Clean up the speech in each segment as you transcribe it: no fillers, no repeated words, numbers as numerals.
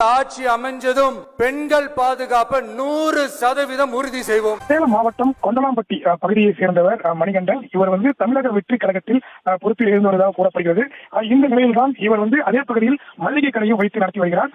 ஆட்சி அமைஞ்சதும் பெண்கள் பாதுகாப்பை 100% உறுதி செய்வோம். சேலம் மாவட்டம் கொண்டலாம்பட்டி பகுதியை சேர்ந்தவர் மணிகண்டன். இவர் தமிழக வெற்றி கழகத்தில் பொறுப்பில் இருந்து வருவதாக கூறப்படுகிறது. இந்த நிலையில்தான் இவர் அதே பகுதியில் மளிகை கடையும் வைத்து நடத்தி வருகிறார்.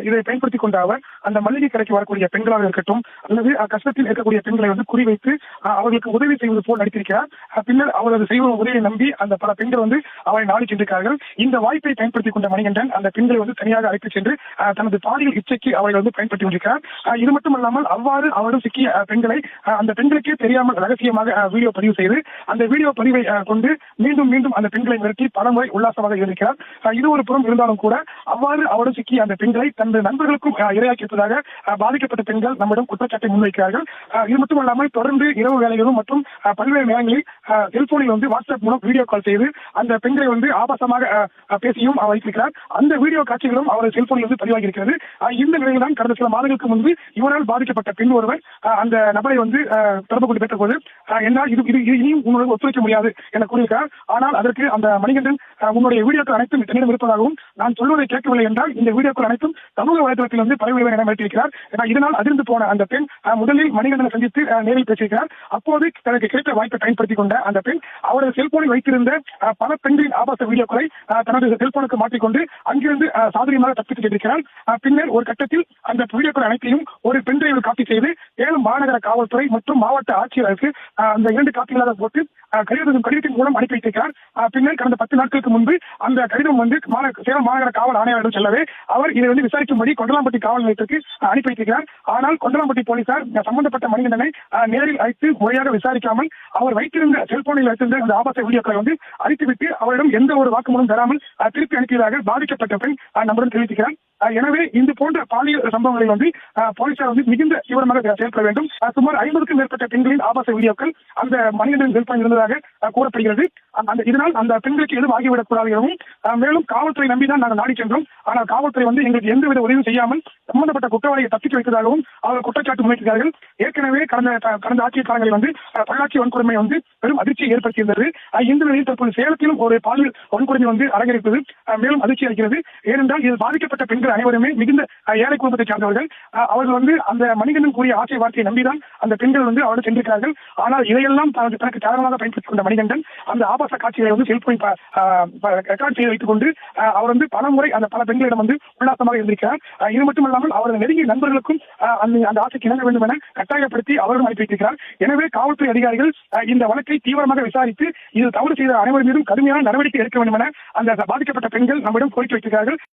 இதை பயன்படுத்திக் கொண்ட அவர் அந்த மளிகை கடைக்கு வரக்கூடிய பெண்களாக இருக்கட்டும் அல்லது கஷ்டத்தில் இருக்கக்கூடிய பெண்களை குறிவைத்து அவர்களுக்கு உதவி செய்வது போல் நடித்திருக்கிறார். பின்னர் அவரது செய்வ உதவியை நம்பி அந்த பல பெண்கள் அவரை நாடி சென்றிருக்கிறார்கள். இந்த வாய்ப்பை பயன்படுத்திக் கொண்ட மணிகண்டன் அந்த பெண்களை தனியாக அழைத்து சென்று தனது பாலியல் இச்சைக்கு அவர்கள் பயன்படுத்தி கொண்டிருக்கிறார். இது மட்டுமல்லாமல் அவ்வாறு அவரும் சிக்கிய பெண்களை அந்த பெண்களுக்கே தெரியாமல் ரகசியமாக வீடியோ பதிவு செய்து அந்த வீடியோ பதிவை கொண்டு மீண்டும் மீண்டும் அந்த பெண்களை மிரட்டி பலமுறை உல்லாசமாக இருக்கிறார். இது ஒரு புறம் இருந்தாலும் கூட அவ்வாறு அவரும் சிக்கிய அந்த பெண்களை தனது நண்பர்களுக்கும் இரையாக்கி இருப்பதாக பாதிக்கப்பட்ட பெண்கள் நம்மிடம் குற்றச்சாட்டை முன்வைக்கிறார்கள். இது மட்டுமல்லாமல் தொடர்ந்து இரவு வேலைகளும் மற்றும் பல்வேறு நேரங்களில் செல்போனில் வாட்ஸ்அப் மூலம் வீடியோ கால் செய்து அந்த பெண்களை ஆபாசமாக பேசியும் வைத்திருக்கிறார். அந்த வீடியோ காட்சிகளும் அவரது செல்போனில் பதிவாகி இருக்கிறது. இந்த நிலையில் தான் கடந்த சில மாதங்களுக்கு முன்பு இவரால் பாதிக்கப்பட்ட பெண் ஒருவர் அந்த நபரை தொடர்பு கொண்டு பேச போது என்னால் இனியும் உங்களோடு ஒத்துழைக்க முடியாது என கூறியிருக்கிறார். ஆனால் அதற்கு அந்த மணிகண்டன் உங்களுடைய வீடியோக்கள் அனைத்தும் என்னிடம் இருப்பதாகவும் நான் சொல்வதை கேட்கவில்லை என்றால் இந்த வீடியோக்கள் அனைத்தும் சமூக வலைதளத்தில் பரவிடுவேன் என மிரட்டியிருக்கிறார். இதனால் அதிர்ந்து போன அந்த பெண் முதலில் மணிகண்டனை சந்தித்து நேரில் பேசியிருக்கிறார். அப்போது தனக்கு கிடைத்த வாய்ப்பை பயன்படுத்திக் கொண்ட அந்த பெண் அவரது செல்போனில் வைத்திருந்த பல பெண்களின் ஆபாச வீடியோக்களை தனது செல்போனுக்கு மாற்றிக்கொண்டு அங்கிருந்து சாதுரியமாக தப்பித்து சென்றிருக்கிறார். பின்னர் ஒரு கட்டத்தில் அந்த வீடியோக்கள் அனைத்தையும் ஒரு பென்டிரைவில் காப்பி செய்து சேலம் மாநகர காவல்துறை மற்றும் மாவட்ட ஆட்சியருக்கு அந்த 2 காப்பிகளாக போட்டு கடிதத்தின் மூலம் அனுப்பி வைத்திருக்கிறார். பின்னர் கடந்த 10 நாட்களுக்கு முன்பு அந்த கடிதம் சேலம் மாநகர காவல் ஆணையரிடம் செல்லவே அவர் இதை விசாரிக்கும்படி கொண்டலாம்பட்டி காவல் நிலையத்திற்கு அனுப்பி வைத்திருக்கிறார். ஆனால் கொண்டலாம்பட்டி போலீசார் சம்பந்தப்பட்ட மணிகண்டனை நேரில் அழைத்து முறையாக விசாரிக்காமல் அவர் வைத்திருந்த செல்போனில் வைத்திருந்த அந்த ஆபாச வீடியோக்களை அழித்துவிட்டு அவரிடம் எந்த ஒரு வாக்குமூலம் தராமல் திருப்பி அனுப்பியதாக பாதிக்கப்பட்ட பெண் நம்முடன் தெரிவிக்கிறார். எனவே இது போன்ற பாலியல் சம்பவங்களில் போலீசார் மிகுந்த தீவிரமாக செயல்பட வேண்டும். சுமார் 50க்கும் மேற்பட்ட பெண்களின் ஆபாச வீடியோக்கள் அந்த மணிகண்டன் செல்போனில் இருந்ததாக கூறப்படுகிறது. இதனால் அந்த பெண்களுக்கு எதுவும் ஆகிவிடக் கூடாது எனவும் மேலும் காவல்துறை நம்பிதான் நாங்கள் நாடி சென்றோம். ஆனால் காவல்துறை எங்களுக்கு எந்தவித உதவியும் செய்யாமல் சம்பந்தப்பட்ட குற்றவாளியை தப்பிக்க வைத்ததாகவும் அவர்கள் குற்றச்சாட்டு முன்வைக்கிறார்கள். ஏற்கனவே கடந்த ஆட்சி காலங்களில் பள்ளாட்சி வன்கொடுமை பெரும் அதிர்ச்சியை ஏற்படுத்தியிருந்தது. இந்த நிலையில் தற்போது சேலத்திலும் ஒரு பாலியல் வன்கொடுமை அரங்கேற்பது மேலும் அதிர்ச்சி அளிக்கிறது. ஏனென்றால் இது பாதிக்கப்பட்ட பெண்கள் அனைவருமே மிகுந்த ஏழை குடும்பத்தை சார்ந்தவர்கள். அவர்கள் அந்த மணிகண்டன் கூறிய ஆசை வார்த்தையை நம்பிதான் அந்த பெண்கள் அவர்கள் சென்றிருக்கிறார்கள். ஆனால் இதையெல்லாம் தனக்கு காரணமாக பயன்படுத்திக் கொண்ட மணிகண்டன் அந்த ஆபாச காட்சிகளை செல்போனில் ரெக்கார்ட் செய்து வைத்துக் கொண்டு அவர் பல முறை அந்த பல பெண்களிடம் உல்லாசமாக இருந்திருக்கிறார். இது மட்டுமல்லாமல் அவரது நெருங்கிய நண்பர்களுக்கும் அந்த ஆசைக்கு இணங்க வேண்டும் என கட்டாயப்படுத்தி அவர்களும் அனுப்பி வைத்திருக்கிறார். எனவே காவல்துறை அதிகாரிகள் இந்த வழக்கை தீவிரமாக விசாரித்து இது தவறு செய்த அனைவர் மீதும் கடுமையான நடவடிக்கை எடுக்க வேண்டும் என அந்த பாதிக்கப்பட்ட பெண்கள் நம்மிடம் கோரிக்கை வைத்திருக்கிறார்கள்.